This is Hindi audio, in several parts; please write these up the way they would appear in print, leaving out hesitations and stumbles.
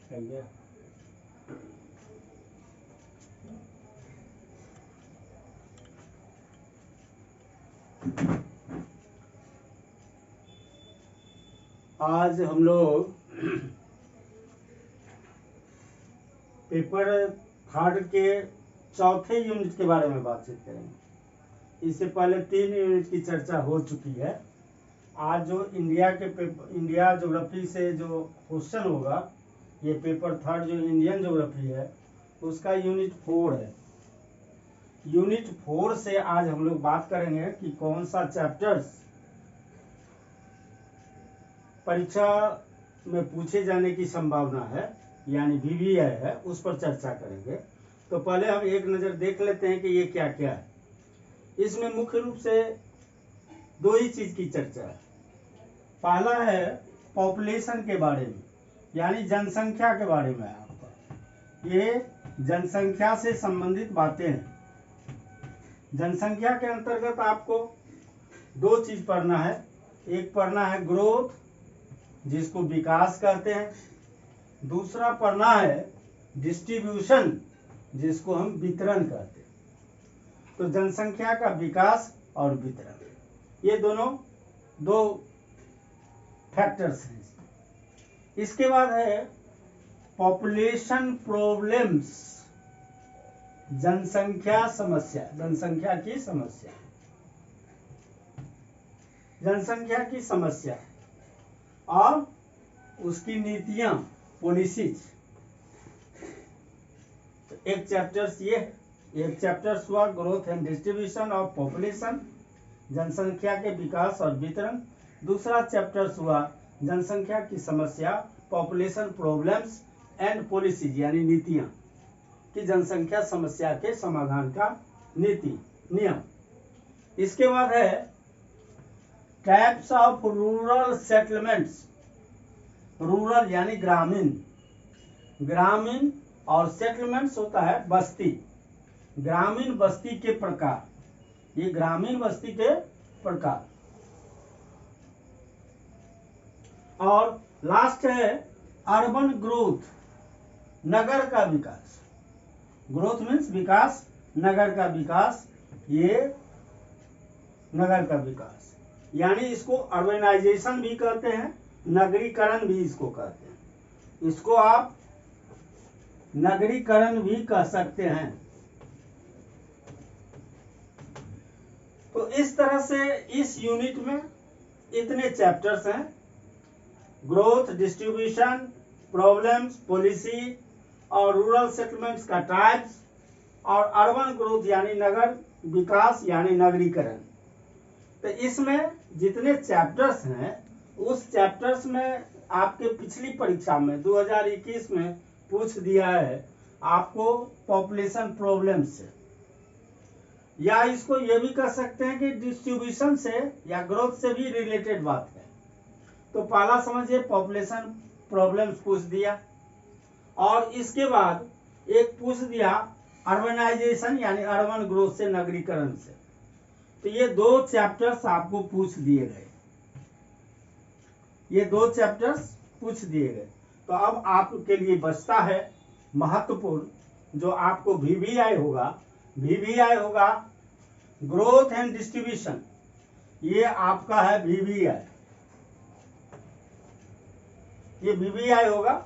समझे? आज हम लोग पेपर थर्ड के चौथे यूनिट के बारे में बातचीत करेंगे। इससे पहले 3 यूनिट की चर्चा हो चुकी है। आज जो इंडिया के पेपर, इंडिया ज्योग्राफी से जो क्वेश्चन होगा, ये पेपर थर्ड जो इंडियन ज्योग्राफी है उसका यूनिट 4 है। यूनिट 4 से आज हम लोग बात करेंगे कि कौन सा चैप्टर्स परीक्षा में पूछे जाने की संभावना है, यानी VVI है, उस पर चर्चा करेंगे। तो पहले हम एक नज़र देख लेते हैं कि ये क्या क्या है। इसमें मुख्य रूप से 2 ही चीज़ की चर्चा है। पहला है पॉपुलेशन के बारे में, यानी जनसंख्या के बारे में। आपका ये जनसंख्या से संबंधित बातें हैं। जनसंख्या के अंतर्गत आपको 2 चीज़ पढ़ना है। एक पढ़ना है ग्रोथ, जिसको विकास कहते हैं। दूसरा पढ़ना है डिस्ट्रीब्यूशन, जिसको हम वितरण कहते हैं। तो जनसंख्या का विकास और वितरण, ये दोनों 2 फैक्टर्स हैं। इसके बाद है पॉपुलेशन प्रॉब्लम्स, जनसंख्या समस्या, जनसंख्या की समस्या, जनसंख्या की समस्या और उसकी नीतियां, पॉलिसीज। तो एक चैप्टर्स ये है। एक चैप्टर्स हुआ growth and distribution of population, जनसंख्या के विकास और वितरण। दूसरा चैप्टर्स हुआ जनसंख्या की समस्या, पॉपुलेशन प्रॉब्लम्स एंड पॉलिसीज, यानी नीतियां, कि जनसंख्या समस्या के समाधान का नीति, नियम। इसके बाद है types of rural settlements. Rural यानी ग्रामीण, ग्रामीण और सेटलमेंट्स होता है बस्ती, ग्रामीण बस्ती के प्रकार। ये ग्रामीण बस्ती के प्रकार। और लास्ट है अर्बन ग्रोथ, नगर का विकास। ग्रोथ मीन्स विकास, नगर का विकास, ये नगर का विकास, यानी इसको अर्बनाइजेशन भी कहते हैं, नगरीकरण भी इसको कहते हैं। इसको आप नगरीकरण भी कह सकते हैं। तो इस तरह से इस यूनिट में इतने चैप्टर्स हैं: ग्रोथ, डिस्ट्रीब्यूशन, प्रॉब्लम्स, पॉलिसी और रूरल सेटलमेंट्स का टाइप्स, और अर्बन ग्रोथ यानी नगर विकास यानी नगरीकरण। तो इसमें जितने चैप्टर्स हैं, उस चैप्टर्स में आपके पिछली परीक्षा में 2021 में पूछ दिया है आपको पॉपुलेशन प्रॉब्लम से, या इसको ये भी कह सकते हैं कि डिस्ट्रीब्यूशन से या ग्रोथ से भी रिलेटेड बात है। तो पहला समझिए पॉपुलेशन प्रॉब्लम्स पूछ दिया, और इसके बाद एक पूछ दिया अर्बनाइजेशन यानी अर्बन ग्रोथ से, नगरीकरण से। तो ये 2 चैप्टर्स आपको पूछ दिए गए, ये 2 चैप्टर्स पूछ दिए गए। तो अब आपके लिए बचता है महत्वपूर्ण, जो आपको VVI होगा। VVI होगा ग्रोथ एंड डिस्ट्रीब्यूशन, ये आपका है VVI, ये VVI होगा,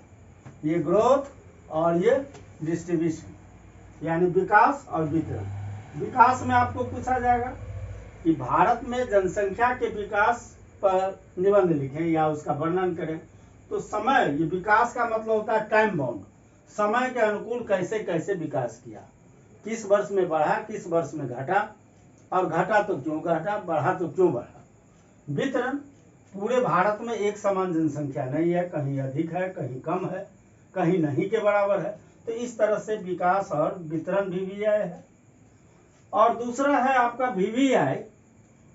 ये ग्रोथ और ये डिस्ट्रीब्यूशन, यानी विकास और वितरण। विकास में आपको पूछा जाएगा कि भारत में जनसंख्या के विकास पर निबंध लिखें या उसका वर्णन करें। तो समय, ये विकास का मतलब होता है टाइम बाउंड, समय के अनुकूल कैसे कैसे विकास किया, किस वर्ष में बढ़ा, किस वर्ष में घटा, और घटा तो क्यों घटा, बढ़ा तो क्यों बढ़ा। वितरण, पूरे भारत में एक समान जनसंख्या नहीं है, कहीं अधिक है, कहीं कम है, कहीं नहीं के बराबर है। तो इस तरह से विकास और वितरण VVI है। और दूसरा है आपका VVI।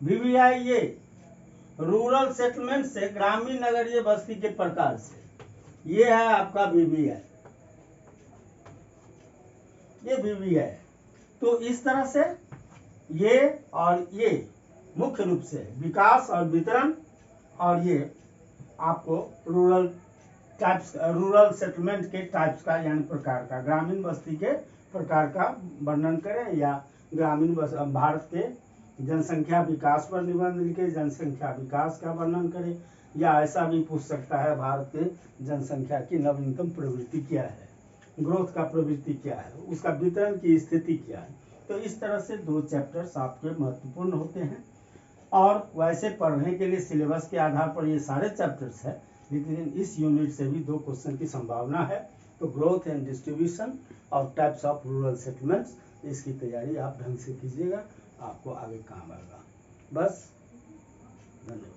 VVI ये रूरल सेटलमेंट से, ग्रामीण नगरीय बस्ती के प्रकार से, ये है आपका VVI, ये VVI। तो इस तरह से ये और ये मुख्य रूप से विकास और वितरण, और ये आपको रूरल टाइप्स, रूरल सेटलमेंट के टाइप्स का यानी प्रकार का, ग्रामीण बस्ती के प्रकार का वर्णन करें, या ग्रामीण भारत के जनसंख्या विकास पर निबंध लिखे, जनसंख्या विकास का वर्णन करें, या ऐसा भी पूछ सकता है भारत के जनसंख्या की नवीनतम प्रवृत्ति क्या है, ग्रोथ का प्रवृत्ति क्या है, उसका वितरण की स्थिति क्या है। तो इस तरह से 2 चैप्टर्स आपके महत्वपूर्ण होते हैं। और वैसे पढ़ने के लिए सिलेबस के आधार पर ये सारे चैप्टर्स है, लेकिन इस यूनिट से भी 2 क्वेश्चन की संभावना है। तो ग्रोथ एंड डिस्ट्रीब्यूशन और टाइप्स ऑफ रूरल सेटलमेंट्स, इसकी तैयारी आप ढंग से कीजिएगा, आपको आगे काम आएगा। बस, धन्यवाद।